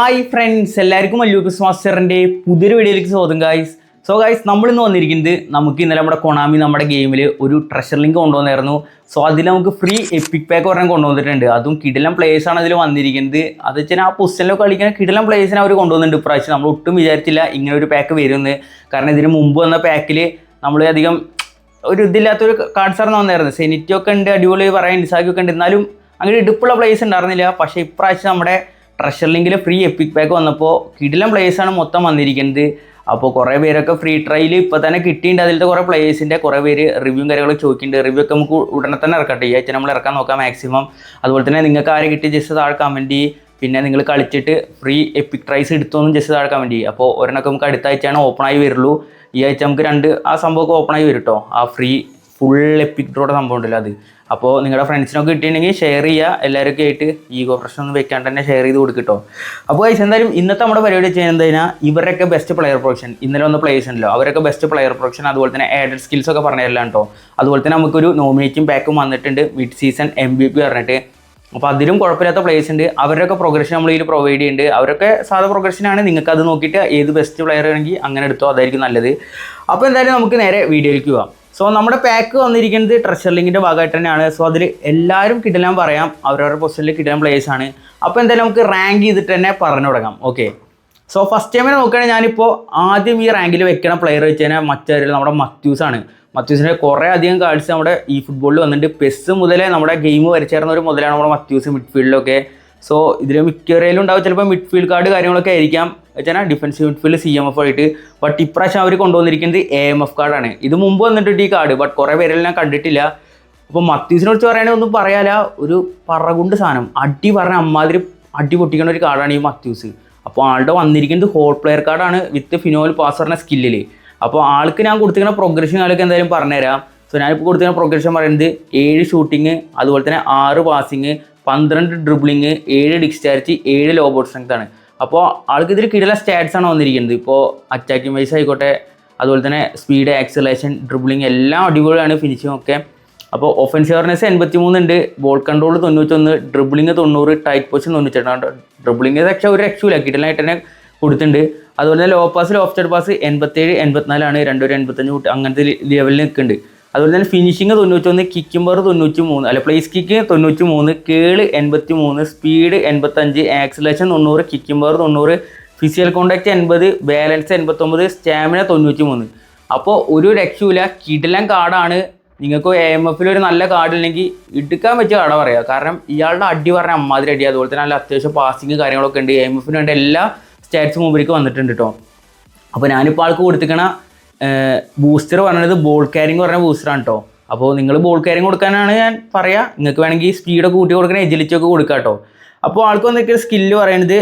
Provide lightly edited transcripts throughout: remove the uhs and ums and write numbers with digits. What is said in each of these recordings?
Hi friends, എല്ലാവർക്കും മല്ലൂക്കസ് മാസ്റ്ററിൻ്റെ പുതിയൊരു വീഡിയോയിലേക്ക് സ്വാഗതം ഗായ്സ്. സോ ഗായ്സ്, നമ്മളിന്ന് വന്നിരിക്കുന്നത് നമുക്ക് ഇന്നലെ നമ്മുടെ കൊണാമി നമ്മുടെ ഗെയിമിൽ ഒരു ട്രഷർ ലിങ്ക് കൊണ്ടുവന്നായിരുന്നു. സോ അതിൽ നമുക്ക് ഫ്രീ എപ്പിക് പാക്ക് പറഞ്ഞാൽ കൊണ്ടുവന്നിട്ടുണ്ട്. അതും കിടിലം പ്ലേയേഴ്സാണ് അതിൽ വന്നിരിക്കുന്നത്. അത് വെച്ചാൽ ആ പൊസിഷനിലൊക്കെ കളിക്കുന്ന കിടിലം പ്ലേയേഴ്സിനെ അവർ കൊണ്ടുവന്നിട്ടുണ്ട് ഇപ്രാവശ്യം. നമ്മൾ ഒട്ടും വിചാരിച്ചില്ല ഇങ്ങനെ ഒരു പാക്ക് വരുമെന്ന്. കാരണം ഇതിന് മുമ്പ് വന്ന പാക്കിൽ നമ്മൾ അധികം ഒരു ഇതില്ലാത്തൊരു കാർഡ്സാണ് വന്നായിരുന്നു. സെനിറ്റൊക്കെ ഉണ്ട്, അടിപൊളി പറയാൻ ഇൻസാക്കിയൊക്കെ ഉണ്ട്, എന്നാലും അങ്ങനെ ഇടുപ്പുള്ള പ്ലേയേഴ്സ് ഉണ്ടായിരുന്നില്ല. പക്ഷേ ഇപ്രാവശ്യം നമ്മുടെ ട്രഷർ ലിങ്കിൽ ഫ്രീ എപ്പിക് പാക്ക് വന്നപ്പോൾ കിടിലം പ്ലേയേഴ്സാണ് മൊത്തം വന്നിരിക്കുന്നത്. അപ്പോൾ കുറേ പേരൊക്കെ ഫ്രീ ട്രയൽ ഇപ്പോൾ തന്നെ കിട്ടിയിട്ടുണ്ട്. അതിലത്തെ കുറേ പ്ലേയേഴ്സിൻ്റെ കുറേ പേര് റിവ്യൂ കാര്യങ്ങളൊക്കെ ചോദിക്കുന്നുണ്ട്. റിവ്യൂ ഒക്കെ നമുക്ക് ഉടനെ തന്നെ ഇറക്കട്ടെ, ഈ ആഴ്ച നമ്മൾ ഇറക്കാൻ നോക്കാം മാക്സിമം. അതുപോലെ തന്നെ നിങ്ങൾക്ക് ആരെ കിട്ടി ജസ്റ്റ് താഴെ കമൻറ്റ് ചെയ്യും. പിന്നെ നിങ്ങൾ കളിച്ചിട്ട് ഫ്രീ എപ്പിക് ട്രൈസ് എടുത്തോന്നും ജസ്റ്റ് താഴെ കമൻറ്റ് ചെയ്യും. അപ്പോൾ ഒരെണ്ണമൊക്കെ നമുക്ക് അടുത്ത ആഴ്ചയാണ് ഓപ്പൺ ആയി വരുള്ളൂ. ഈ ആഴ്ച നമുക്ക് ആ സംഭവമൊക്കെ ഓപ്പൺ ആയി വരും കേട്ടോ. ആ ഫ്രീ ഫുൾ എപ്പിക് ഡ്രോയുടെ സംഭവം ഉണ്ടല്ലോ അത്. അപ്പോൾ നിങ്ങളുടെ ഫ്രണ്ട്സിനൊക്കെ കിട്ടിയിട്ടുണ്ടെങ്കിൽ ഷെയർ ചെയ്യുക. എല്ലാവരൊക്കെ ആയിട്ട് ഈഗോ പ്രശ്നമൊന്നും വെക്കാണ്ട് തന്നെ ഷെയർ ചെയ്ത് കൊടുക്കട്ടോ. അപ്പോൾ ഗൈസ്, എന്തായാലും ഇന്നത്തെ നമ്മുടെ പരിപാടി ചെയ്യുന്നത് കഴിഞ്ഞാൽ ഇവരൊക്കെ ബെസ്റ്റ് പ്ലെയർ പ്രൊഡക്ഷൻ, ഇന്നലെ വന്ന പ്ലേയേഴ്സ് ഉണ്ടല്ലോ അവരൊക്കെ ബെസ്റ്റ് പ്ലെയർ പ്രൊഡക്ഷൻ, അതുപോലെ തന്നെ ആഡഡ് സ്കിൽസ് ഒക്കെ പറഞ്ഞുതരலாம் കേട്ടോ. അതുപോലെ തന്നെ നമുക്കൊരു നോമിനേറ്റിംഗ് പാക്കും വന്നിട്ടുണ്ട്, മിഡ് സീസൺ MVP പറഞ്ഞിട്ട്. അപ്പോൾ അതിലും കുഴപ്പമില്ലാത്ത പ്ലേയേഴ്സ് ഉണ്ട്. അവരൊക്കെ പ്രോഗ്രഷൻ നമ്മൾ ഇതിൽ പ്രൊവൈഡ് ചെയ്യുന്നുണ്ട്. അവരൊക്കെ സാധാ പ്രോഗ്രഷനാണ്. നിങ്ങൾക്ക് അത് നോക്കിയിട്ട് ഏത് ബെസ്റ്റ് പ്ലെയർ ആണെങ്കിൽ അങ്ങനെ എടുത്തോ, അതായിരിക്കും നല്ലത്. അപ്പോൾ എന്തായാലും നമുക്ക് നേരെ വീഡിയോയിലേക്ക് പോകാം. സോ നമ്മുടെ പാക്ക് വന്നിരിക്കുന്നത് ട്രഷർ ലിങ്കിൻ്റെ ഭാഗമായിട്ട് തന്നെയാണ്. സോ അതിൽ എല്ലാവരും കിടിലം പറയാം, അവരവരുടെ പൊസിഷനിൽ കിടിലം പ്ലേയേഴ്സാണ്. അപ്പോൾ എന്തായാലും നമുക്ക് റാങ്ക് ചെയ്തിട്ട് തന്നെ പറഞ്ഞു തുടങ്ങാം. ഓക്കെ, സോ ഫസ്റ്റ് ടൈമിനെ നോക്കുകയാണെങ്കിൽ ഞാനിപ്പോൾ ആദ്യം ഈ റാങ്കിൽ വെക്കണ പ്ലെയർ വെച്ച് കഴിഞ്ഞാൽ മറ്റൊരു നമ്മുടെ മത്യൂസാണ്. മത്യൂസിൻ്റെ കുറേ അധികം കാർഡ്സ് നമ്മുടെ ഈ ഫുട്ബോളിൽ വന്നിട്ടുണ്ട്. പെസ് മുതലേ നമ്മുടെ ഗെയിം വരച്ചേർന്ന ഒരു മുതലാണ് നമ്മുടെ മത്യൂസ് മിഡ്ഫീൽഡിലൊക്കെ. സോ ഇതിൽ മിക്കവരയിലും ഉണ്ടാവും ചിലപ്പോൾ മിഡ്ഫീൽഡ് കാർഡ് കാര്യങ്ങളൊക്കെ ആയിരിക്കാം വെച്ചാൽ ഡിഫൻസീവ് മിഡ്ഫീൽഡ് CMF ആയിട്ട്. ബട്ട് ഇപ്രാവശ്യം അവർ കൊണ്ടുവന്നിരിക്കുന്നത് AMF കാർഡാണ്. ഇത് മുമ്പ് വന്നിട്ടുണ്ട് ഈ കാർഡ്, ബട്ട് കുറേ പേരെല്ലാം ഞാൻ കണ്ടിട്ടില്ല. അപ്പോൾ മത്യൂസിനെ കുറിച്ച് പറയുകയാണെങ്കിൽ ഒന്നും പറയാല്ല, ഒരു പറകുണ്ട് സാധനം, അടി പറഞ്ഞ അമ്മാതിരി അടി പൊട്ടിക്കുന്ന ഒരു കാർഡാണ് ഈ മത്യൂസ്. അപ്പോൾ ആളുടെ വന്നിരിക്കുന്നത് ഹോൾ പ്ലെയർ കാർഡാണ് വിത്ത് ഫിനോൽ പാസ് പറഞ്ഞ സ്കില്ലിൽ. അപ്പോൾ ആൾക്ക് ഞാൻ കൊടുത്തിരിക്കുന്ന പ്രോഗ്രഷൻ കാലൊക്കെ എന്തായാലും പറഞ്ഞുതരാം. സോ ഞാനിപ്പോൾ കൊടുത്തിരിക്കുന്ന പ്രോഗ്രഷൻ പറയുന്നത് 7 ഷൂട്ടിങ്, അതുപോലെ തന്നെ 6 passing, 12 dribbling, 7 discharge, 7 low ball strength ആണ്. അപ്പോൾ ആൾക്ക് ഇതിൽ കിടില സ്റ്റാറ്റ്സ് ആണ് വന്നിരിക്കുന്നത്. ഇപ്പോൾ അറ്റാക്കിംഗ് വൈസ് ആയിക്കോട്ടെ, അതുപോലെ തന്നെ സ്പീഡ്, ആക്സിലേഷൻ, ഡ്രിബ്ലിങ് എല്ലാം അടിപൊളിയാണ്, ഫിനിഷിംഗ് ഒക്കെ. അപ്പോൾ ഒഫൻസീവ്നെസ് 83 ഉണ്ട്, ball control 91, dribbling 90, tight position 98. Dribbling പക്ഷേ ഒരു രക്ഷയില്ല, കിടിലായിട്ട് തന്നെ കൊടുത്തിട്ടുണ്ട്. അതുപോലെ തന്നെ ലോ പാസ്, ലോഫ്റ്റഡ് പാസ് 87, 84 ആണ്, 85 അങ്ങനത്തെ ലെവലിൽ നിൽക്കുന്നുണ്ട്. അതുപോലെ തന്നെ ഫിനിഷിങ് 91, കിക്കുംബർ 93, അല്ല പ്ലേസ് കിക്ക് 93, കേള് 83, speed 85, acceleration 90, കിക്കുംബർ 90, physical contact 80, balance 89, stamina 93. അപ്പോൾ ഒരു രക്ഷയില്ല, കിടിലൻ കാർഡാണ്. നിങ്ങൾക്ക് AMF ഒരു നല്ല കാർഡ് ഇല്ലെങ്കിൽ എടുക്കാൻ പറ്റിയ കാർഡാണ് പറയുക. കാരണം ഇയാളുടെ അടി പറഞ്ഞാൽ അമ്മാതിരി അടി. അതുപോലെ തന്നെ നല്ല അത്യാവശ്യം പാസിങ് കാര്യങ്ങളൊക്കെ ഉണ്ട്. AMF വേണ്ട എല്ലാ സ്റ്റാറ്റ്സും മുമ്പിലേക്ക് വന്നിട്ടുണ്ട് കേട്ടോ. അപ്പോൾ ഞാനിപ്പോൾ ആൾക്ക് കൊടുത്തിരിക്കണ ബൂസ്റ്റർ പറഞ്ഞത് ബോൾ ക്യാരിങ് പറഞ്ഞ ബൂസ്റ്ററാണ് കേട്ടോ. അപ്പോൾ നിങ്ങൾ ബോൾ ക്യാരിങ് കൊടുക്കാനാണ് ഞാൻ പറയുക. നിങ്ങൾക്ക് വേണമെങ്കിൽ സ്പീഡൊക്കെ കൂട്ടി കൊടുക്കണ എജിലിറ്റൊക്കെ കൊടുക്കാം കേട്ടോ. അപ്പോൾ ആൾക്ക് വന്നിരിക്കുന്ന സ്കില്ല് പറയുന്നത്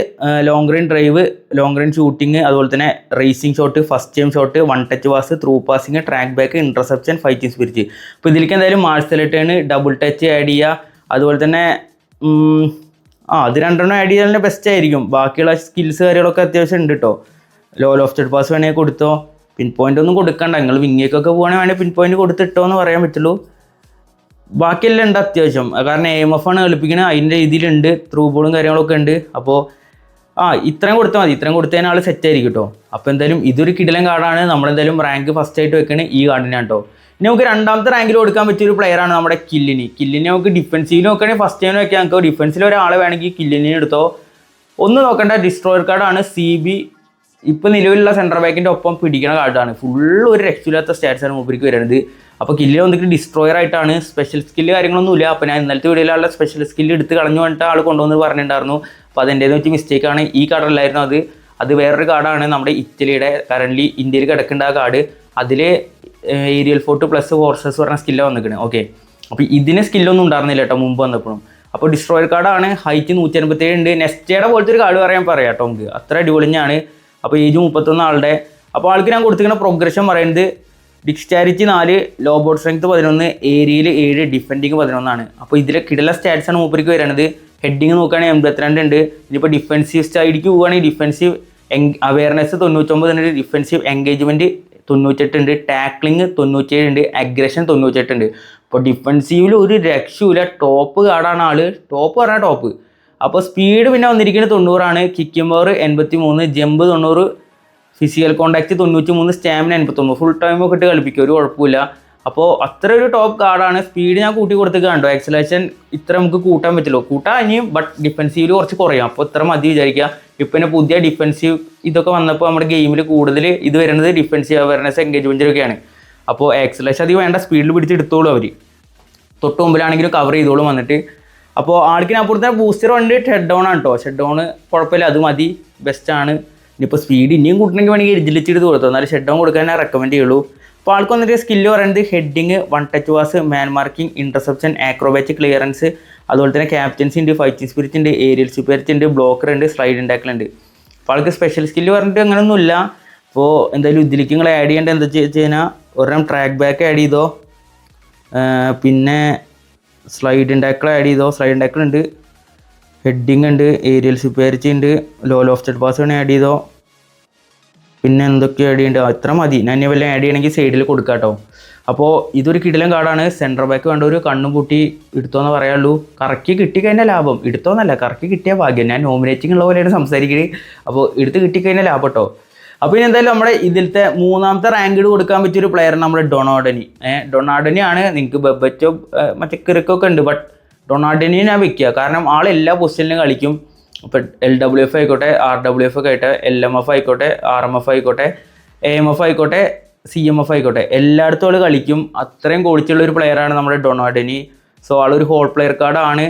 long range drive, long range shooting, അതുപോലെ തന്നെ racing shot, first time shot, 1 touch pass, through passing, track back, interception, fighting spirit. അപ്പോൾ ഇതിലേക്ക് എന്തായാലും Marseille turn, double touch add ചെയ്യുക. അതുപോലെ തന്നെ അത് രണ്ടെണ്ണം ആഡ് ചെയ്താൽ തന്നെ ബെസ്റ്റ് ആയിരിക്കും. ബാക്കിയുള്ള സ്കിൽസ് കാര്യങ്ങളൊക്കെ അത്യാവശ്യം ഉണ്ട് കേട്ടോ. ലോ ലോഫ്റ്റഡ് പാസ് വേണമെങ്കിൽ കൊടുത്തോ, പിൻ പോയിൻ്റ് ഒന്നും കൊടുക്കണ്ട. നിങ്ങൾ വിങ്ങിയൊക്കെ പോകണമെങ്കിൽ പിൻ പോയിൻ്റ് കൊടുത്തിട്ടോ എന്ന് പറയാൻ പറ്റുള്ളൂ. ബാക്കിയെല്ലാം ഉണ്ട് അത്യാവശ്യം. കാരണം AMF ആണ് കളിപ്പിക്കുന്നത്, അതിൻ്റെ രീതിയിലുണ്ട്, ത്രൂ ബോളും കാര്യങ്ങളൊക്കെ ഉണ്ട്. അപ്പോൾ ഇത്രയും കൊടുത്താൽ മതി, ഇത്രയും കൊടുത്തതിന് ആൾ സെറ്റ് ആയിരിക്കും കേട്ടോ. അപ്പോൾ എന്തായാലും ഇതൊരു കിടിലൻ കാർഡാണ്. നമ്മളെന്തായാലും റാങ്ക് ഫസ്റ്റ് ആയിട്ട് വെക്കുന്നത് ഈ കാർഡിനാണ് കേട്ടോ. ഇനി നമുക്ക് രണ്ടാമത്തെ റാങ്കിൽ കൊടുക്കാൻ പറ്റിയൊരു പ്ലെയറാണ് നമ്മുടെ കില്ലിന് നമുക്ക് ഡിഫൻസീവ് നോക്കുകയാണെങ്കിൽ ഫസ്റ്റ് ടൈം വെക്കാൻ നമുക്ക് ഡിഫൻസിൽ ഒരാളെ വേണമെങ്കിൽ കില്ലിനെ എടുത്തോ. ഒന്നും നോക്കണ്ട, ഡിസ്ട്രോയർ കാർഡാണ്. CB ഇപ്പോൾ നിലവിലുള്ള സെൻട്രൽ ബാക്കിൻ്റെ ഒപ്പം പിടിക്കുന്ന കാർഡാണ്. ഫുള്ള് ഒരു രക്ഷയില്ലാത്ത സ്റ്റാറ്റ്സാണ് മൂപ്പർക്ക് വരുന്നത്. അപ്പോൾ കില്ലിൽ വന്നിട്ട് ഡിസ്ട്രോയർ ആയിട്ടാണ്, സ്പെഷ്യൽ സ്കില്ല് കാര്യങ്ങളൊന്നുമില്ല. അപ്പോൾ ഞാൻ ഇന്നലത്തെ വീഡിയോയിലുള്ള സ്പെഷ്യൽ സ്കില്ല് എടുത്ത് കളഞ്ഞു വേണ്ടിട്ട് ആൾ കൊണ്ടുവന്ന് പറഞ്ഞിട്ടുണ്ടായിരുന്നു. അപ്പോൾ അതെൻ്റെന്ന് വെച്ച് മിസ്റ്റേക്കാണ്. ഈ കാർഡല്ലായിരുന്നു അത് വേറൊരു കാർഡാണ്. നമ്മുടെ ഇറ്റലിയുടെ കറൻ്റ്ലി ഇന്ത്യയിൽ കിടക്കേണ്ട ആ കാർഡ്. അതിൽ ഏരിയൽ ഫോർട്ട് പ്ലസ് ഫോർസസ് പറഞ്ഞ സ്കില്ല് വന്നിരിക്കുന്നത്. ഓക്കെ, അപ്പോൾ ഇതിന് സ്കില്ലൊന്നും ഉണ്ടായിരുന്നില്ല കേട്ടോ മുമ്പ് വന്നപ്പോഴും. അപ്പോൾ ഡിസ്ട്രോയർ കാർഡാണ്, ഹൈറ്റ് 187 ഉണ്ട്. നെസ്റ്റയുടെ പോലത്തെ ഒരു കാർഡ് പറയാം കേട്ടോ നമുക്ക്, അത്ര അടിപൊളിഞ്ഞാണ്. അപ്പോൾ ഏജ് 31 ആളുടെ. അപ്പോൾ ആൾക്ക് ഞാൻ കൊടുത്തിരിക്കുന്ന പ്രോഗ്രഷൻ പറയുന്നത് ഡിസ്ചാരിറ്റി 4, ലോ ബോൾ സ്ട്രെങ്ത് 11, ഏരിയയിൽ 7, ഡിഫെൻഡിങ് 11 ആണ്. അപ്പോൾ ഇതിലെ കിടല സ്റ്റാറ്റ്സാണ് മൂപ്പർക്ക് വരുന്നത്. ഹെഡിങ് നോക്കുകയാണെങ്കിൽ 82 ഉണ്ട്. ഇനിയിപ്പോൾ ഡിഫെൻസീവ് സ്റ്റൈലിക്ക് പോവുകയാണെങ്കിൽ ഡിഫെൻസീവ് അവയർനെസ് 99 ഉണ്ട്, ഡിഫെൻസീവ് എൻഗേജ്മെൻറ്റ് 98 ഉണ്ട്, ടാക്ലിങ് 97 ഉണ്ട്, അഗ്രഷൻ 98 ഉണ്ട്. അപ്പോൾ ഡിഫെൻസീവിൽ ഒരു രക്ഷയില്ല, ടോപ്പ് കാർഡാണ് ആൾ. ടോപ്പ് പറഞ്ഞാൽ ടോപ്പ്. അപ്പോൾ സ്പീഡ് പിന്നെ വന്നിരിക്കുന്നത് 90 kicking power 83, jump 90, physical contact 93, stamina 89. Full time ഒക്കെ ഇട്ട് കളിപ്പിക്കും, ഒരു കുഴപ്പമില്ല. അപ്പോൾ അത്ര ഒരു ടോപ്പ് കാർഡാണ്. സ്പീഡ് ഞാൻ കൂട്ടി കൊടുത്തേക്ക് കണ്ടോ. ആക്സലേഷൻ ഇത്ര നമുക്ക് കൂട്ടാൻ പറ്റുള്ളൂ, കൂട്ടാൻ ഇനിയും, ബട്ട് ഡിഫെൻസീവിൽ കുറച്ച് കുറയും. അപ്പോൾ ഇത്ര മതി വിചാരിക്കുക. ഇപ്പം പിന്നെ പുതിയ ഡിഫെൻസീവ് ഇതൊക്കെ വന്നപ്പോൾ നമ്മുടെ ഗെയിമിൽ കൂടുതൽ ഇത് വരുന്നത് ഡിഫെൻസീവ് അവയർനെസ് എൻഗേജ്മെൻറ്റിലൊക്കെയാണ്. അപ്പോൾ ആക്സലേഷൻ അധികം വേണ്ട, സ്പീഡിൽ പിടിച്ചെടുത്തോളൂ അവർ. തൊട്ട് മുമ്പിലാണെങ്കിലും കവർ ചെയ്തോളും വന്നിട്ട്. അപ്പോൾ ആൾക്കിനപ്പുറത്തെ ബൂസ്റ്റർ വണ്ടി ഷെഡ് ഡൗൺ ആണ് കേട്ടോ. ഷെഡ് ഡൗൺ കുഴപ്പമില്ല, അത് മതി, ബെസ്റ്റാണ്. ഇനിയിപ്പോൾ സ്പീഡ് ഇനിയും കൂട്ടണമെങ്കിൽ വേണമെങ്കിൽ എഡ്ജിലിച്ചിട്ട് കൊടുത്തു, എന്നാലും ഷെഡ് ഡൗൺ കൊടുക്കാൻ ഞാൻ റെക്കമെൻഡ് ചെയ്യുള്ളൂ. അപ്പോൾ ആൾക്ക് വന്നിട്ട് സ്കില്ല് പറയുന്നത് ഹെഡിങ്, വൺ ടച്ച് പാസ്, മാൻ മാർക്കിംഗ്, ഇൻ്റർസെപ്ഷൻ, ആക്രോബാറ്റിക് ക്ലിയറൻസ്, അതുപോലെ തന്നെ ക്യാപ്റ്റൻസി ഉണ്ട്, ഫൈറ്റിംഗ് സ്പിരിറ്റ് ഉണ്ട്, ഏരിയൽ സ്പിരിറ്റ് ഉണ്ട്, ബ്ലോക്കർ ഉണ്ട്, സ്ലൈഡ് ടാക്കിൾ ഉണ്ട്. അപ്പോൾ ആൾക്ക് സ്പെഷ്യൽ സ്കില്ല് പറഞ്ഞിട്ട് അങ്ങനെയൊന്നുമില്ല. അപ്പോൾ എന്തായാലും ഇതിലേക്ക് നിങ്ങൾ ആഡ് ചെയ്യേണ്ടത് എന്താ വെച്ച് കഴിഞ്ഞാൽ ഒരെണ്ണം ട്രാക്ക് ബാക്ക് ആഡ് ചെയ്തോ, പിന്നെ സ്ലൈഡ് ടാക്കിൾ ആഡ് ചെയ്തോ. സ്ലൈഡ് ടാക്കിൾ ഉണ്ട്, ഹെഡിങ് ഉണ്ട്, ഏരിയൽ സ്പിരിറ്റ് ഉണ്ട്, ലോ ലോഫ്റ്റഡ് പാസ് വേണേൽ ആഡ് ചെയ്തോ. പിന്നെ എന്തൊക്കെ ആഡ് ചെയ്യേണ്ടത്, അത്ര മതി. ഞാൻ ഇനി വല്ലതും ആഡ് ചെയ്യണമെങ്കിൽ സൈഡിൽ കൊടുക്കാം കേട്ടോ. അപ്പോൾ ഇതൊരു കിടിലൻ കാർഡാണ്. സെൻറ്റർ ബാക്ക് വേണ്ട ഒരു കണ്ണും പൂട്ടി എടുത്തോന്ന് പറയാനുള്ളൂ. കറക്കി കിട്ടിക്കഴിഞ്ഞാൽ ലാഭം, എടുത്തോന്നല്ല കറക്കി കിട്ടിയ ഭാഗ്യം. ഞാൻ നോമിനേറ്റിംഗ് ഉള്ള പോലെയാണ് സംസാരിക്കുന്നത്. അപ്പോൾ എടുത്ത് കിട്ടിക്കഴിഞ്ഞാൽ ലാഭം കേട്ടോ. അപ്പോൾ ഇനി എന്തായാലും നമ്മുടെ ഇതിലത്തെ മൂന്നാമത്തെ റാങ്ക്ഡ് കൊടുക്കാൻ പറ്റിയൊരു പ്ലെയർ നമ്മുടെ ഡൊണാർഡനി. ഡൊണാർഡനി ആണ്. നിങ്ങൾക്ക് ബെബറ്റോ മറ്റേ കിറുക്കൊക്കെ ഉണ്ട്, ബട്ട് ഡൊണാർഡനി ഞാൻ വെക്കുക. കാരണം ആൾ എല്ലാ പൊസിഷനിലും കളിക്കും. ഇപ്പോൾ LWF ആയിക്കോട്ടെ, RWF ഒക്കെ ആയിട്ട്, LMF ആയിക്കോട്ടെ, RMF ആയിക്കോട്ടെ, AMF ആയിക്കോട്ടെ, CMF ആയിക്കോട്ടെ, എല്ലായിടത്തും ആൾ കളിക്കും. അത്രയും ക്വാളിറ്റിയുള്ള ഒരു പ്ലെയറാണ് നമ്മുടെ ഡൊണാർഡനി. സോ ആളൊരു ഹോൾ പ്ലെയർ കാർഡാണ്,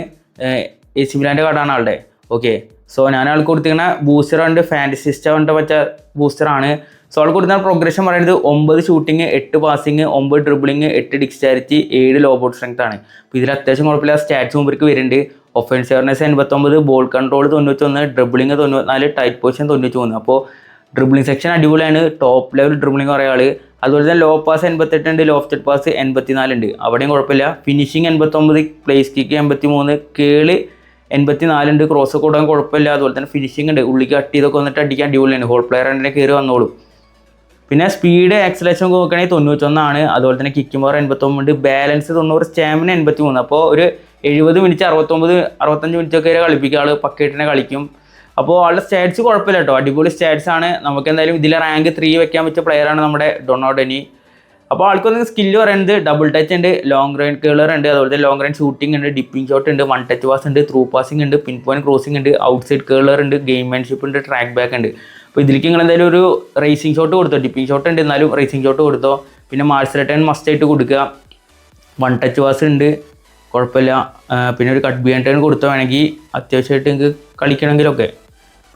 AC മിലാൻ്റെ കാർഡാണ് ആളുടെ. ഓക്കെ, സോ ഞാൻ ആൾക്ക് കൊടുത്തിരിക്കുന്ന ബൂസ്റ്റർ ഉണ്ട്, ഫാൻറ്റസിസ്റ്റ ഉണ്ട്, മറ്റേ ബൂസ്റ്ററാണ്. സോ ആൾ കൊടുക്കുന്ന പ്രോഗ്രഷൻ പറയുന്നത് 9 shooting, 8 passing, 9 dribbling, 8 dexterity, 7 low ball strength ആണ്. അപ്പോൾ ഇതിൽ അത്യാവശ്യം കുഴപ്പമില്ല സ്റ്റാറ്റ്സ് മുമ്പിലേക്ക് വരുന്നുണ്ട്. Offence awareness 89, ball control 91, dribbling 94, tight position 93. അപ്പോൾ ഡ്രിബിളിംഗ് സെക്ഷൻ അടിപൊളിയാണ്, ടോപ്പ് ലെവൽ ഡ്രിബിളിംഗ് കുറേ ആൾ. അതുപോലെ തന്നെ ലോ പാസ് 88 ഉണ്ട്, ലോഫ്റ്റഡ് പാസ് 84 ഉണ്ട്, അവിടെയും കുഴപ്പമില്ല. ഫിനിഷിങ് 89, പ്ലേസ് കിക്ക് 83, കേള് 84 ഉണ്ട്, ക്രോസ് ഒക്കെ കൊടുക്കാൻ കുഴപ്പമില്ല. അതുപോലെ തന്നെ ഫിനിഷിംഗ് ഉണ്ട്, ഉള്ളിക്ക് കട്ട് ചെയ്തൊക്കെ വന്നിട്ട് അടിക്കാൻ അടിപൊളിയാണ്. ഹോൾ പ്ലെയർ തന്നെ കയറി വന്നോളും. പിന്നെ സ്പീഡ് ആക്സലേഷൻ നോക്കുകയാണെങ്കിൽ 91. അതുപോലെ തന്നെ കിക്കിംഗ് പവർ 89 ഉണ്ട്, ബാലൻസ് 90, സ്റ്റാമിന 83. അപ്പോൾ ഒരു 70 മിനിറ്റ് 65 മിനിറ്റ് ഒക്കെ വരെ കളിപ്പിക്കുക. ആൾ പക്കറ്റിനെ കളിക്കും. അപ്പോൾ ആളുടെ സ്റ്റാറ്റ്സ് കുഴപ്പമില്ല കേട്ടോ, അടിപൊളി സ്റ്റാറ്റ്സ് ആണ്. നമുക്ക് എന്തായാലും ഇതിലെ റാങ്ക് 3 വെക്കാൻ പറ്റിയ പ്ലെയറാണ് നമ്മുടെ ഡൊണാർഡനി. അപ്പോൾ ആൾക്കൊന്ന് സ്കില്ല് പറയുന്നത് ഡബിൾ ടച്ച് ഉണ്ട്, ലോങ് റേഞ്ച് കേളർ ഉണ്ട്, അതുപോലെ തന്നെ ലോങ് റേഞ്ച് ഷൂട്ടിംഗ് ഉണ്ട്, ഡിപ്പിംഗ് ഷോട്ട് ഉണ്ട്, വൺ ടച്ച് പാസ് ഉണ്ട്, ത്രൂ പാസിംഗ് ഉണ്ട്, പിൻ പോയിന്റ് ക്രോസിംഗ് ഉണ്ട്, ഔട്ട് സൈഡ് കേളർ ഉണ്ട്, ഗെയിംമാൻഷിപ്പ് ഉണ്ട്, ട്രാക്ക് ബാക്ക് ഉണ്ട്. അപ്പോൾ ഇതിലേക്ക് നിങ്ങൾ എന്തായാലും ഒരു റേസിംഗ് ഷോട്ട് കൊടുത്തോ. ഡിപ്പിംഗ് ഷോട്ട് ഉണ്ട്, എന്നാലും റേസിംഗ് ഷോട്ട് കൊടുത്തോ. പിന്നെ മാർഷൽ റിട്ടേൺ മസ്റ്റ് ആയിട്ട് കൊടുക്കുക. വൺ ടച്ച് പാസ് ഉണ്ട്, കുഴപ്പമില്ല. പിന്നെ ഒരു കട്ട് ബിഹൈൻഡ് ടേൺ കൊടുത്തോ വേണമെങ്കിൽ, അത്യാവശ്യമായിട്ട് നിങ്ങൾക്ക് കളിക്കണമെങ്കിലൊക്കെ.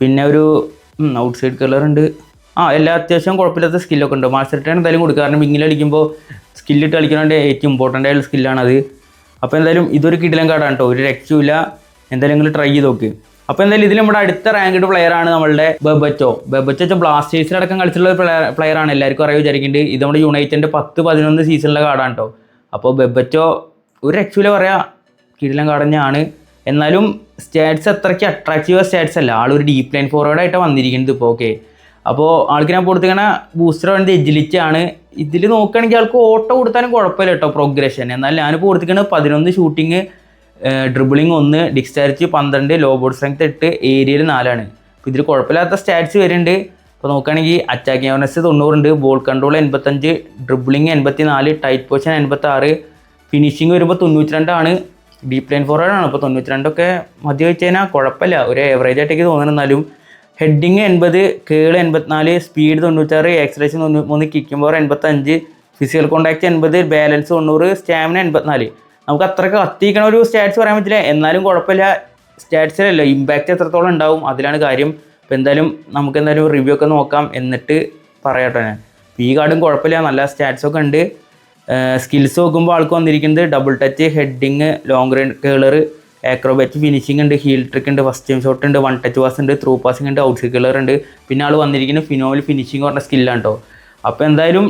പിന്നെ ഒരു ഔട്ട് സൈഡ് കേളർ ഉണ്ട്. എല്ലാ അത്യാവശ്യം കുഴപ്പമില്ലാത്ത സ്കില്ലൊക്കെ ഉണ്ട്. മാസ്റ്റർ റിട്ടേൺ എന്തായാലും കൊടുക്കുക, കാരണം വിങ്ങിൽ കളിക്കുമ്പോൾ സ്കില്ലിട്ട് കളിക്കുന്നതിൻ്റെ ഏറ്റവും ഇമ്പോർട്ടൻ്റ് ആയിട്ടുള്ള സ്കില്ലാണത്. അപ്പോൾ എന്തായാലും ഇതൊരു കിടിലൻ കാർഡാണ് കേട്ടോ, ഒരു രക്ഷയില്ല. എന്തായാലും നിങ്ങൾ ട്രൈ ചെയ്ത് നോക്ക്. അപ്പോൾ എന്തായാലും ഇതിൽ നമ്മുടെ അടുത്ത റാങ്ക്ഡ് പ്ലെയറാണ് നമ്മളുടെ ബെബറ്റോ. ബെബറ്റോ ബ്ലാസ്റ്റേഴ്സിലടക്കം കളിച്ചിട്ടുള്ള പ്ലെയറാണ്, എല്ലാവർക്കും അറിയാൻ വിചാരിക്കുന്നുണ്ട്. ഇത് നമ്മുടെ യുണൈറ്റഡിൻ്റെ 10-11 സീസണിലെ കാർഡാണ് കേട്ടോ. അപ്പോൾ ബെബറ്റോ ഒരു രക്ഷയില്ല പറയാം, കിടിലൻ കാർഡ് തന്നെയാണ്. എന്നാലും സ്റ്റാറ്റ്സ് അത്രയ്ക്ക് അട്രാക്റ്റീവ് സ്റ്റാറ്റ്സ് അല്ല. ആളൊരു ഡീപ്പ് ലൈൻ ഫോർവേഡായിട്ടാണ് വന്നിരിക്കുന്നത് ഇപ്പോൾ. ഓക്കെ, അപ്പോൾ ആൾക്ക് ഞാൻ കൊടുത്തിരിക്കുന്ന ബൂസ്റ്റർ വേണ്ടത് എജിലിറ്റി ആണ്. ഇതിൽ നോക്കുകയാണെങ്കിൽ ആൾക്ക് ഓട്ടോ കൊടുത്താലും കുഴപ്പമില്ല കേട്ടോ പ്രോഗ്രഷൻ. എന്നാൽ ഞാനിപ്പോൾ കൊടുത്തിരിക്കുന്നത് 11 shooting, dribbling 1, dexterity 12, low ball strength 8, ഏരിയയിൽ 4 അപ്പോൾ ഇതിൽ കുഴപ്പമില്ലാത്ത സ്റ്റാറ്റ്സ് വരുന്നുണ്ട്. അപ്പോൾ നോക്കുകയാണെങ്കിൽ അറ്റാക്കിംഗ് അവയർനെസ് 90 ഉണ്ട്, ball control 85, dribbling 84, tight position 86, finishing വരുമ്പോൾ 92 ആണ്. ഡീപ്പ് ലൈൻ ഫോർവേഡാണ്. അപ്പോൾ 92 മതി വെച്ച് കഴിഞ്ഞാൽ കുഴപ്പമില്ല, ഒരു ഏവറേജ് ആയിട്ടേക്ക് തോന്നുന്നുണ്ടെന്നാലും. Heading 80, curl 84, speed 96, acceleration 93, kicking power 85, physical contact 80, balance 90, stamina 84. നമുക്ക് അത്രയ്ക്ക് കത്തിക്കണ ഒരു സ്റ്റാറ്റ്സ് പറയാൻ പറ്റില്ല, എന്നാലും കുഴപ്പമില്ല. സ്റ്റാറ്റ്സിലല്ലോ ഇമ്പാക്റ്റ് എത്രത്തോളം ഉണ്ടാവും അതിലാണ് കാര്യം. അപ്പോൾ എന്തായാലും നമുക്ക് എന്തായാലും റിവ്യൂ ഒക്കെ നോക്കാം, എന്നിട്ട് പറയാട്ടോ ഞാൻ. ഈ കാർഡും കുഴപ്പമില്ല, നല്ല സ്റ്റാറ്റ്സൊക്കെ ഉണ്ട്. സ്കിൽസ് നോക്കുമ്പോൾ ആൾക്ക് വന്നിരിക്കുന്നത് double touch, heading, long range curler, acrobat, finishing ഉണ്ട്, ഹീൽ ട്രിക്ക് ഉണ്ട്, ഫസ്റ്റ് ടൈം ഷോട്ട് ഉണ്ട്, വൺ ടച്ച് പാസ് ഉണ്ട്, ത്രൂ പാസിംഗ് ഉണ്ട്, ഔട്ട് സൈഡ് കേളർ ഉണ്ട്. പിന്നെ ആൾ വന്നിരിക്കുന്നത് ഫിനോമിൽ ഫിനിഷിംഗ് പറഞ്ഞ സ്കില്ലാണ് കേട്ടോ. അപ്പോൾ എന്തായാലും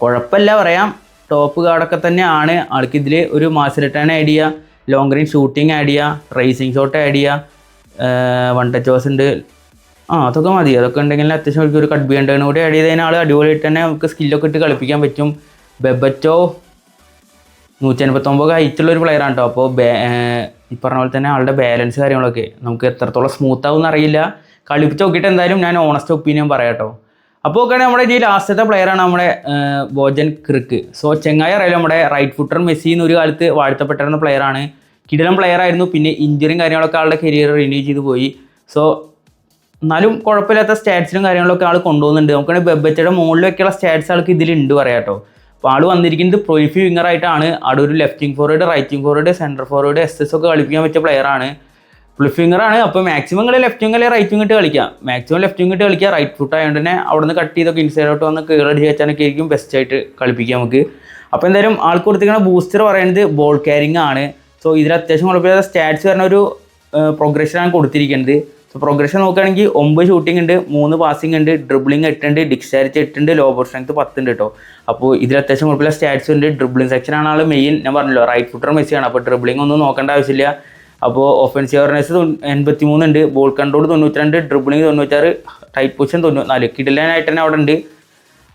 കുഴപ്പമില്ല പറയാം, ടോപ്പ് കാർഡൊക്കെ തന്നെയാണ്. ആൾക്ക് ഇതിൽ ഒരു മാസ് റിട്ടേൺ ആഡ് ചെയ്യുക, ലോങ് റേഞ്ച് ഷൂട്ടിംഗ് ആഡ് ചെയ്യുക, റേസിംഗ് ഷോട്ട് ആഡ് ചെയ്യുക, വൺ ടച്ച് പാസ് ഉണ്ട്. അതൊക്കെ മതി. അതൊക്കെ ഉണ്ടെങ്കിൽ അത്യാവശ്യം ഒരു കട്ട് ബിഹൈൻഡ് ടേൺ കൂടി ആഡ് ചെയ്തതിനാൽ ആൾ അടിപൊളിയായിട്ട് തന്നെ നമുക്ക് സ്കില്ലൊക്കെ ഇട്ട് കളിപ്പിക്കാൻ പറ്റും. ബെബറ്റോ 159 ഹൈറ്റുള്ളൊരു പ്ലെയറാണ് കേട്ടോ. അപ്പോൾ ഈ പറഞ്ഞ പോലെ തന്നെ ആളുടെ ബാലൻസ് കാര്യങ്ങളൊക്കെ നമുക്ക് എത്രത്തോളം സ്മൂത്ത് ആവും എന്നറിയില്ല. കളിപ്പിച്ച് നോക്കിയിട്ട് എന്തായാലും ഞാൻ ഓണസ്റ്റ് ഒപ്പീനിയൻ പറയാം കേട്ടോ. അപ്പോൾ ഒക്കെ നമ്മുടെ ഈ ലാസ്റ്റത്തെ പ്ലെയറാണ് നമ്മുടെ ബോജൻ ക്രിക്ക്. സോ ചെങ്ങായി അറിയാലോ, നമ്മുടെ റൈറ്റ് ഫുട്ടർ മെസ്സി എന്നൊരു കാലത്ത് വാഴ്ത്തപ്പെട്ടിരുന്ന പ്ലെയറാണ്. കിടിലൻ പ്ലെയർ ആയിരുന്നു. പിന്നെ ഇഞ്ചുറിയും കാര്യങ്ങളൊക്കെ ആളുടെ കരിയർ റിന്യൂ ചെയ്ത് പോയി. സോ എന്നാലും കുഴപ്പമില്ലാത്ത സ്റ്റാറ്റ്സിലും കാര്യങ്ങളൊക്കെ ആൾ കൊണ്ടുപോകുന്നുണ്ട്. നമുക്ക് ബെബച്ചയുടെ മുകളിലൊക്കെയുള്ള സ്റ്റാറ്റ്സ് ആൾക്ക് ഇതിലുണ്ട് പറയാം കേട്ടോ. അപ്പോൾ ആൾ വന്നിരിക്കുന്നത് പ്രൊലിഫി വിങ്ങറായിട്ടാണ്. അവിടെ ഒരു ലെഫ്റ്റിംഗ് forward, writing forward, centre forward, SS ഒക്കെ കളിപ്പിക്കാൻ പറ്റിയ പ്ലെയറാണ്. പ്രൊലിഫി വിങ്ങറാണ്. അപ്പോൾ മാക്സിമം കളി ലെഫ്റ്റ് വിങ് അല്ലെങ്കിൽ റൈറ്റ് വിങ് ഇട്ട് കളിക്കാം. മാക്സിമം ലെഫ്റ്റ് വിങ് ഇട്ട് കളിക്കുക. റൈറ്റ് ഫുട്ട് ആയതുകൊണ്ട് തന്നെ അവിടെ നിന്ന് കട്ട് ചെയ്തൊക്കെ ഇൻസൈഡോട്ട് വന്ന് കേളടിച്ച് വെച്ചാനൊക്കെ ആയിരിക്കും ബെസ്റ്റായിട്ട് കളിപ്പിക്കാം നമുക്ക്. അപ്പോൾ എന്തായാലും ആൾക്ക് കൊടുത്തിരിക്കുന്ന ബൂസ്റ്റർ പറയുന്നത് ബോൾ ക്യാരിങ് ആണ്. സോ ഇതിൽ അത്യാവശ്യം കുഴപ്പമില്ലാത്ത സ്റ്റാറ്റ്സ് പറഞ്ഞ ഒരു പ്രോഗ്രഷനാണ് കൊടുത്തിരിക്കുന്നത്. സോ പ്രോഗ്രഷൻ നോക്കുകയാണെങ്കിൽ 9 ഷൂട്ടിംഗ് ഉണ്ട്, 3 പാസിംഗ് ഉണ്ട്, ഡ്രിബ്ലിംഗ് 8 ഉണ്ട്, ഡിക്സ്റ്റാരിറ്റി 8 ഉണ്ട്, ലോബർ സ്ട്രെങ്ത് 10 ഉണ്ട് കേട്ടോ. അപ്പോൾ ഇതിൽ അത്യാവശ്യം കുഴപ്പമില്ല സ്റ്റാറ്റ്സ് ഉണ്ട്. ഡ്രിബ്ലിംഗ് സെക്ഷനാണ് ആൾ മെയിൻ. ഞാൻ പറഞ്ഞല്ലോ റൈറ്റ് ഫുട്ടർ മെസ്സിയാണ്. അപ്പോൾ ഡ്രിബ്ലിംഗ് ഒന്നും നോക്കേണ്ട ആവശ്യമില്ല. അപ്പോൾ ഒഫൻസീവ് അവർനെസ് 83 ഉണ്ട്, ball control 92, dribbling 96, tight position 94. കിടിലനായിട്ട് തന്നെ അവിടെ ഉണ്ട്.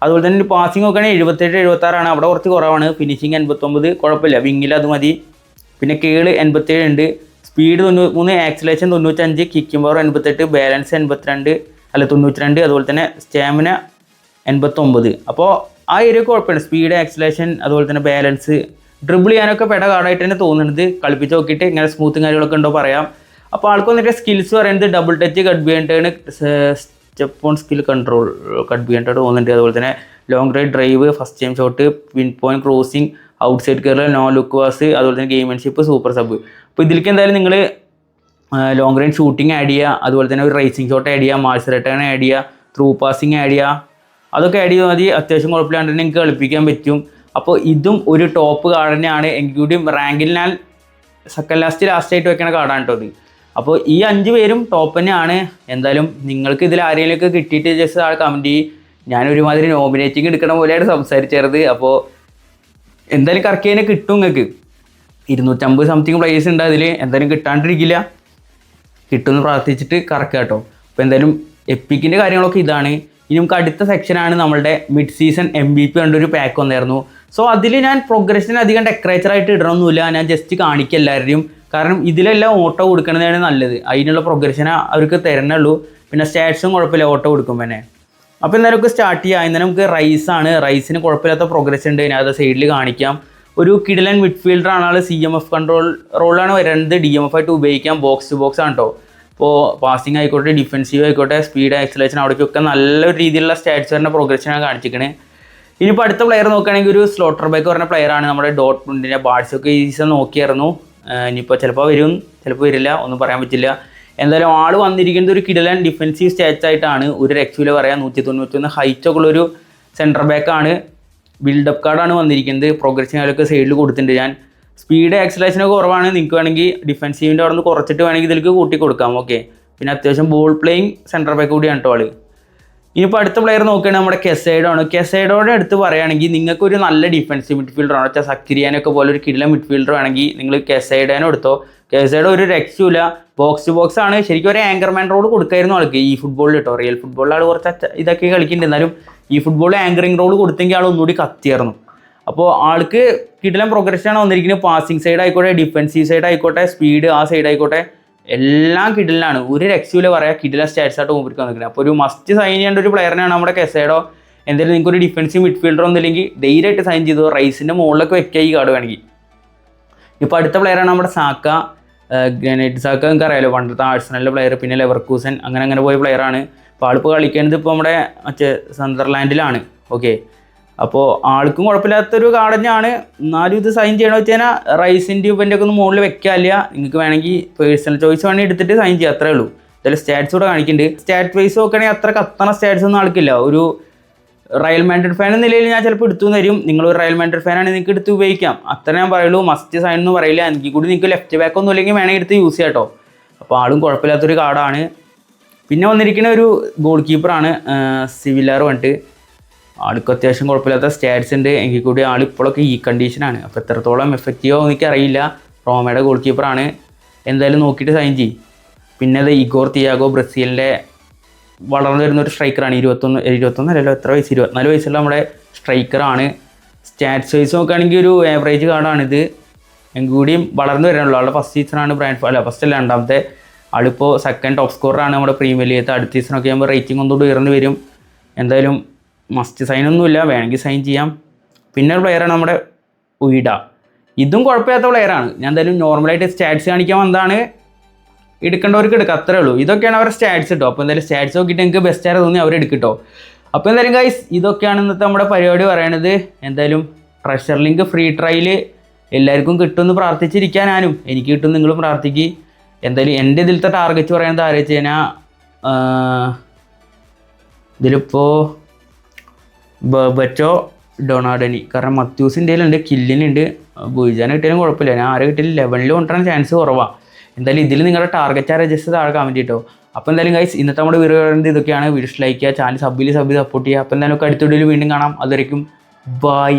അതുപോലെ തന്നെ പാസിംഗ് നോക്കുകയാണെങ്കിൽ 77, 76 അവിടെ കുറച്ച് കുറവാണ്. ഫിനിഷിങ് 89, കുഴപ്പമില്ല, വിങ്ങിൽ അത് മതി. പിന്നെ കേള് 87 ഉണ്ട്, speed 93, acceleration 95, kicking power 88, balance 92. അതുപോലെ തന്നെ സ്റ്റാമിന 89. അപ്പോൾ ആ ഏരിയ കുഴപ്പമില്ല. സ്പീഡ്, ആക്സിലേഷൻ, അതുപോലെ തന്നെ ബാലൻസ്, ഡ്രിബിൾ ചെയ്യാനൊക്കെ പെട കാർഡായിട്ട് തന്നെ തോന്നുന്നത്. കളിപ്പിച്ച് നോക്കിയിട്ട് ഇങ്ങനെ സ്മൂത്തും കാര്യങ്ങളൊക്കെ ഉണ്ടോ പറയാം. അപ്പോൾ ആൾക്ക് വന്നിട്ട് സ്കിൽസ് പറയുന്നത് double touch, cut behind turn, step on skill control, cut behind turn തോന്നുന്നുണ്ട്. അതുപോലെ തന്നെ long ride drive, first time shot, pinpoint crossing, outside curler, no look pass, അതുപോലെ തന്നെ ഗെയിംമാൻഷിപ്പ്, സൂപ്പർ സബ്. അപ്പോൾ ഇതിലേക്ക് എന്തായാലും നിങ്ങൾ ലോങ് റേഞ്ച് ഷൂട്ടിംഗ് ആഡ് ചെയ്യുക, അതുപോലെ തന്നെ ഒരു റേസിംഗ് ഷോട്ട് ആഡ് ചെയ്യുക, മാർച്ച് റിട്ടേൺ ആഡ് ചെയ്യുക, ത്രൂ പാസിംഗ് ആഡ് ചെയ്യുക. അതൊക്കെ ആഡ് ചെയ്താൽ മതി. അത്യാവശ്യം കുഴപ്പമില്ലാണ്ട് തന്നെ നിങ്ങൾക്ക് കളിപ്പിക്കാൻ പറ്റും. അപ്പോൾ ഇതും ഒരു ടോപ്പ് കാർഡ് തന്നെയാണ്. എങ്കിൽ കൂടിയും റാങ്കിൽ ഞാൻ സെക്കൻഡ് ലാസ്റ്റായിട്ട് വെക്കണ കാർഡാണ് കേട്ടോ ഇത്. അപ്പോൾ ഈ 5 പേരും ടോപ്പ് തന്നെയാണ്. എന്തായാലും നിങ്ങൾക്ക് ഇതിൽ ആരെങ്കിലുമൊക്കെ കിട്ടിയിട്ട് ജസ്റ്റ് ആൾ കമൻറ്റ് ചെയ്യും. ഞാൻ ഒരുമാതിരി നോമിനേറ്റിംഗ് എടുക്കണ പോലെയാണ് സംസാരിച്ചത്. അപ്പോൾ എന്തായാലും കറക്റ്റ് തന്നെ കിട്ടും നിങ്ങൾക്ക്. 250 സംതിങ് പ്ലേയേഴ്സ് ഉണ്ട് അതിൽ. എന്തായാലും കിട്ടാണ്ടിരിക്കില്ല, കിട്ടുമെന്ന് പ്രാർത്ഥിച്ചിട്ട് കറക്കുക കേട്ടോ. അപ്പോൾ എന്തായാലും എപ്പിക്കിൻ്റെ കാര്യങ്ങളൊക്കെ ഇതാണ്. ഇനി നമുക്ക് അടുത്ത സെക്ഷനാണ് നമ്മളുടെ മിഡ് സീസൺ MVP കണ്ടൊരു പാക്ക് വന്നായിരുന്നു. സോ അതിൽ ഞാൻ പ്രോഗ്രഷൻ അധികം ഡെക്കറേറ്ററായിട്ട് ഇടണമൊന്നുമില്ല, ഞാൻ ജസ്റ്റ് കാണിക്കുക എല്ലാവരുടെയും. കാരണം ഇതിലെല്ലാം ഓട്ടോ കൊടുക്കുന്നതാണ് നല്ലത്. അതിനുള്ള പ്രോഗ്രഷൻ അവർക്ക് തരണുള്ളൂ. പിന്നെ സ്റ്റാറ്റ്സും കുഴപ്പമില്ല ഓട്ടോ കൊടുക്കും തന്നെ. അപ്പോൾ എന്തായാലും നമുക്ക് സ്റ്റാർട്ട് ചെയ്യാം. എന്നാലും നമുക്ക് റൈസാണ്. റൈസിന് കുഴപ്പമില്ലാത്ത പ്രോഗ്രഷൻ ഉണ്ട്. ഞാൻ അത് സൈഡിൽ കാണിക്കാം. ഒരു കിടിലൻ മിഡ്ഫീൽഡറാണ് ആൾ. CMF കൺട്രോൾ റോളാണ് വരുന്നത്. DMF ആയിട്ട് ഉപയോഗിക്കാം. ബോക്സ് ടു ബോക്സ് ആണ് കേട്ടോ. ഇപ്പോൾ പാസിംഗ് ആയിക്കോട്ടെ, ഡിഫെൻസീവ് ആയിക്കോട്ടെ, സ്പീഡ്, ആക്സിലേഷൻ, അവിടേക്കൊക്കെ നല്ലൊരു രീതിയിലുള്ള സ്റ്റാറ്റ്സ് വരുന്ന പ്രോഗ്രഷനാണ് കാണിച്ചിരിക്കുന്നത്. ഇനിയിപ്പോൾ അടുത്ത പ്ലെയർ നോക്കുകയാണെങ്കിൽ ഒരു സ്ലോട്ടർ ബൈക്ക് പറഞ്ഞ പ്ലെയറാണ്. നമ്മുടെ ഡോട്ട്മുണ്ടിൻ്റെ ബാഴ്സൊക്കെ ഈ സീസൺ നോക്കിയായിരുന്നു. ഇനിയിപ്പോൾ ചിലപ്പോൾ വരും, ചിലപ്പോൾ വരില്ല, ഒന്നും പറയാൻ പറ്റില്ല. എന്തായാലും ആൾ വന്നിരിക്കുന്നത് ഒരു കിടിലൻ ഡിഫെൻസീവ് സ്റ്റാറ്റ്സ് ആയിട്ടാണ്. ഒരു രക്ഷയില് പറയാം. 191 ഹൈറ്റൊക്കെ ഉള്ളൊരു സെൻറ്റർ ബാക്കാണ്. ബിൽഡപ്പ് കാർഡാണ് വന്നിരിക്കുന്നത്. പ്രോഗ്രഷൻ അതിലൊക്കെ സൈഡിൽ കൊടുത്തിട്ടുണ്ട് ഞാൻ. സ്പീഡ്, ആക്സിലേഷനൊക്കെ കുറവാണ്. നിങ്ങൾക്ക് വേണമെങ്കിൽ ഡിഫെൻസീവിൻ്റെ അവിടെ നിന്ന് കുറച്ചിട്ട് വേണമെങ്കിൽ ഇതിലേക്ക് കൂട്ടി കൊടുക്കാം. ഓക്കെ. പിന്നെ അത്യാവശ്യം ബോൾ പ്ലേയിങ് സെൻറ്റർ ബാക്ക് കൂടിയാണ് കേട്ടോ ആൾ. ഇനിയിപ്പോൾ അടുത്ത പ്ലെയർ നോക്കുകയാണെങ്കിൽ നമ്മുടെ കെസൈഡോ ആണ്. കെസൈഡോടെ അടുത്ത് പറയുകയാണെങ്കിൽ നിങ്ങൾക്കൊരു നല്ല ഡിഫെൻസീവ് മിഡ്ഫീൽഡറാണ്. വെച്ചാൽ സക്കിരിയാനൊക്കെ പോലെ ഒരു കിടിലൻ മിഡ്ഫീൽഡർ ആണെങ്കിൽ നിങ്ങൾ കെസൈഡോനെ എടുത്തോ. കെസൈഡോ ഒരു രക്ഷയില്ല. ബോക്സ് ടു ബോക്സ് ആണ്. ശരിക്കും ഒരു ആങ്കർമാൻ റോൾ കൊടുക്കായിരുന്നു ആൾക്ക് ഈ ഫുട്ബോളിൽ കേട്ടോ. റിയൽ ഫുട്ബോളിൽ ആൾ കുറച്ച് ഇതൊക്കെ കളിക്കുന്നുണ്ട്. എന്നാലും ഈ ഫുട്ബോളിൽ ആങ്കറിങ് റോൾ കൊടുത്തെങ്കിൽ ആൾ ഒന്നുകൂടി കത്തിയായിരുന്നു. അപ്പോൾ ആൾക്ക് കിടിലൻ പ്രോഗ്രഷനാണ് വന്നിരിക്കുന്നത്. പാസിംഗ് സൈഡ് ആയിക്കോട്ടെ, ഡിഫെൻസീവ് സൈഡ് ആയിക്കോട്ടെ, സ്പീഡ് ആ സൈഡ് ആയിക്കോട്ടെ, എല്ലാം കിടിലാണ്. ഒരു രക്ഷയില്ല പറയാം. കിടിലൻ സ്റ്റാറ്റ്സ് ആയിട്ട് മുമ്പിൽ വന്നിരിക്കുന്നത്. അപ്പോൾ ഒരു മസ്റ്റ് സൈൻ ചെയ്യേണ്ട ഒരു പ്ലെയറിനാണ് നമ്മുടെ കെസൈഡോ. എന്തായാലും നിങ്ങൾക്ക് ഒരു ഡിഫെൻസീവ് മിഡ്ഫീൽഡർ ഒന്നുമില്ലെങ്കിൽ ധൈര്യമായിട്ട് സൈൻ ചെയ്തു. റൈസിൻ്റെ മുകളിലൊക്കെ വെക്കുക ഈ കാർഡ് വേണമെങ്കിൽ. ഇപ്പോൾ അടുത്ത പ്ലെയറാണ് നമ്മുടെ സാക്ക. ഗ്രാനൈറ്റ് സാക്ക നിങ്ങൾക്ക് അറിയാലോ, പണ്ടത്തെ ആഴ്സണലിലെ പ്ലെയർ. പിന്നെ ലെവർകൂസൻ അങ്ങനെ പോയ പ്ലെയറാണ്. അപ്പോൾ ആളിപ്പോൾ കളിക്കുന്നത് ഇപ്പോൾ നമ്മുടെ സന്ദർലാൻഡിലാണ്. ഓക്കെ. അപ്പോൾ ആൾക്കും കുഴപ്പമില്ലാത്തൊരു കാർഡ് തന്നെയാണ്. എന്നാലും ഇത് സൈൻ ചെയ്യണമെന്ന് വെച്ച് കഴിഞ്ഞാൽ റൈസിൻ്റെ ഇവൻ്റെ ഒക്കെ ഒന്ന് മുകളിൽ വെക്കാനില്ല. നിങ്ങൾക്ക് വേണമെങ്കിൽ പേഴ്സണൽ ചോയ്സ് വേണമെങ്കിൽ എടുത്തിട്ട് സൈൻ ചെയ്യുക, അത്രേ ഉള്ളൂ. ഇതിൽ സ്റ്റാറ്റ്സ് കൂടെ കാണിക്കുന്നുണ്ട്. സ്റ്റാറ്റ് വൈസ് നോക്കുകയാണെങ്കിൽ അത്ര കത്തണ സ്റ്റാറ്റ്സ് ഒന്നും ആൾക്കില്ല. ഒരു റയൽ മാഡ്രിഡ് ഫാൻ എന്ന നിലയിൽ ഞാൻ ചിലപ്പോൾ എടുത്തു തരും. നിങ്ങളൊരു റയൽ മാഡ്രിഡ് ഫാനാണ്, നിങ്ങൾക്ക് എടുത്ത് ഉപയോഗിക്കാം. അത്ര ഞാൻ പറയുള്ളൂ. മസ്റ്റ് സൈൻ എന്ന് പറയില്ല. എനിക്ക് കൂടി നിങ്ങൾക്ക് ലെഫ്റ്റ് ബാക്ക് ഒന്നും ഇല്ലെങ്കിൽ വേണമെങ്കിൽ എടുത്ത് യൂസ് ചെയ്യാം കേട്ടോ. അപ്പോൾ ആളും കുഴപ്പമില്ലാത്തൊരു കാർഡാണ്. പിന്നെ വന്നിരിക്കുന്ന ഒരു ഗോൾ കീപ്പറാണ് സിവിലാർ പറഞ്ഞിട്ട്. ആൾക്ക് അത്യാവശ്യം കുഴപ്പമില്ലാത്ത സ്റ്റാറ്റ്സ് ഉണ്ട്. എങ്കിൽ കൂടി ആൾ ഇപ്പോഴൊക്കെ ഈ കണ്ടീഷനാണ്. അപ്പോൾ എത്രത്തോളം എഫക്റ്റീവോ എനിക്കറിയില്ല. റോമയുടെ ഗോൾ കീപ്പറാണ്. എന്തായാലും നോക്കിയിട്ട് സൈൻ ചെയ്യും. പിന്നെ അത് ഇഗോർ തിയാഗോ, ബ്രസീലിൻ്റെ വളർന്നു വരുന്ന ഒരു സ്ട്രൈക്കറാണ്. 21 അല്ലല്ലോ, എത്ര വയസ്സ്, 24 വയസ്സുള്ള നമ്മുടെ സ്ട്രൈക്കറാണ്. സ്റ്റാറ്റ്സ് വൈസ് നോക്കുകയാണെങ്കിൽ ഒരു ആവറേജ് കാർഡാണിത്. എങ്കിൽ കൂടിയും വളർന്നു വരാനുള്ളൂ. ആളുടെ ഫസ്റ്റ് സീസണാണ് ഫസ്റ്റ് അല്ല രണ്ടാമത്തെ. ആളിപ്പോൾ സെക്കൻഡ് ടോപ്പ് സ്കോറാണ് നമ്മുടെ പ്രീമിയർ ലീഗിൽ. അടുത്ത സീസണൊക്കെ ആകുമ്പോൾ റേറ്റിംഗ് ഒന്നുകൂടി ഉയർന്നു വരും. എന്തായാലും മസ്റ്റ് സൈനൊന്നുമില്ല, വേണമെങ്കിൽ സൈൻ ചെയ്യാം. പിന്നെ ഒരു പ്ലെയറാണ് നമ്മുടെ ഉയിഡ. ഇതും കുഴപ്പമില്ലാത്ത പ്ലെയറാണ്. ഞാൻ എന്തായാലും നോർമലായിട്ട് സ്റ്റാറ്റ്സ് കാണിക്കാൻ വന്നതാണ്. എടുക്കേണ്ടവർക്ക് എടുക്കുക, അത്രേ ഉള്ളൂ. ഇതൊക്കെയാണ് അവരുടെ സ്റ്റാറ്റ്സ് കേട്ടോ. അപ്പോൾ എന്തായാലും സ്റ്റാറ്റ്സ് നോക്കിയിട്ട് എനിക്ക് ബെസ്റ്റ് ആയിട്ട് തോന്നി അവരെടുക്കട്ടോ. അപ്പോൾ എന്തായാലും ഗൈസ് ഇതൊക്കെയാണ് ഇന്നത്തെ നമ്മുടെ പരിപാടി പറയണത്. എന്തായാലും ട്രഷർ ലിങ്ക് ഫ്രീ ട്രയൽ എല്ലാവർക്കും കിട്ടുമെന്ന് പ്രാർത്ഥിച്ചിരിക്കാൻ ഞാനും. എനിക്ക് കിട്ടും, നിങ്ങളും പ്രാർത്ഥിക്കുക. എന്തായാലും എൻ്റെ ഇതിലത്തെ ടാർഗറ്റ് പറയുന്നത് ആരെന്ന് വെച്ച് കഴിഞ്ഞാൽ ഇതിലിപ്പോൾ ബെർബറ്റോ ഡൊണാഡനി. കാരണം മത്യൂസിൻ്റെ ഉണ്ട്, കില്ലിനുണ്ട്, ബുയിജാൻ കിട്ടിയാലും കുഴപ്പമില്ല. ഞാൻ ആരെ കിട്ടിയാലും 11 കൊണ്ടുവരാൻ ചാൻസ് കുറവാണ്. എന്തായാലും ഇതിൽ നിങ്ങളുടെ ടാർഗറ്റ് ആരെ ജസ്റ്റ് താഴെ കമൻറ്റ് ചെയ്തോ. അപ്പോൾ എന്തായാലും ഗൈസ് ഇന്നത്തെ നമ്മുടെ വീഡിയോ പറയുന്നത് ഇതൊക്കെയാണ്. വീഡിയോ ലൈക്ക് ചെയ്യുക, ചാനൽ സബ് സപ്പോർട്ട് ചെയ്യുക. അപ്പോൾ എന്തായാലും അടുത്ത വീഡിയോയിൽ വീണ്ടും കാണാം. അതുവരെയും ബൈ.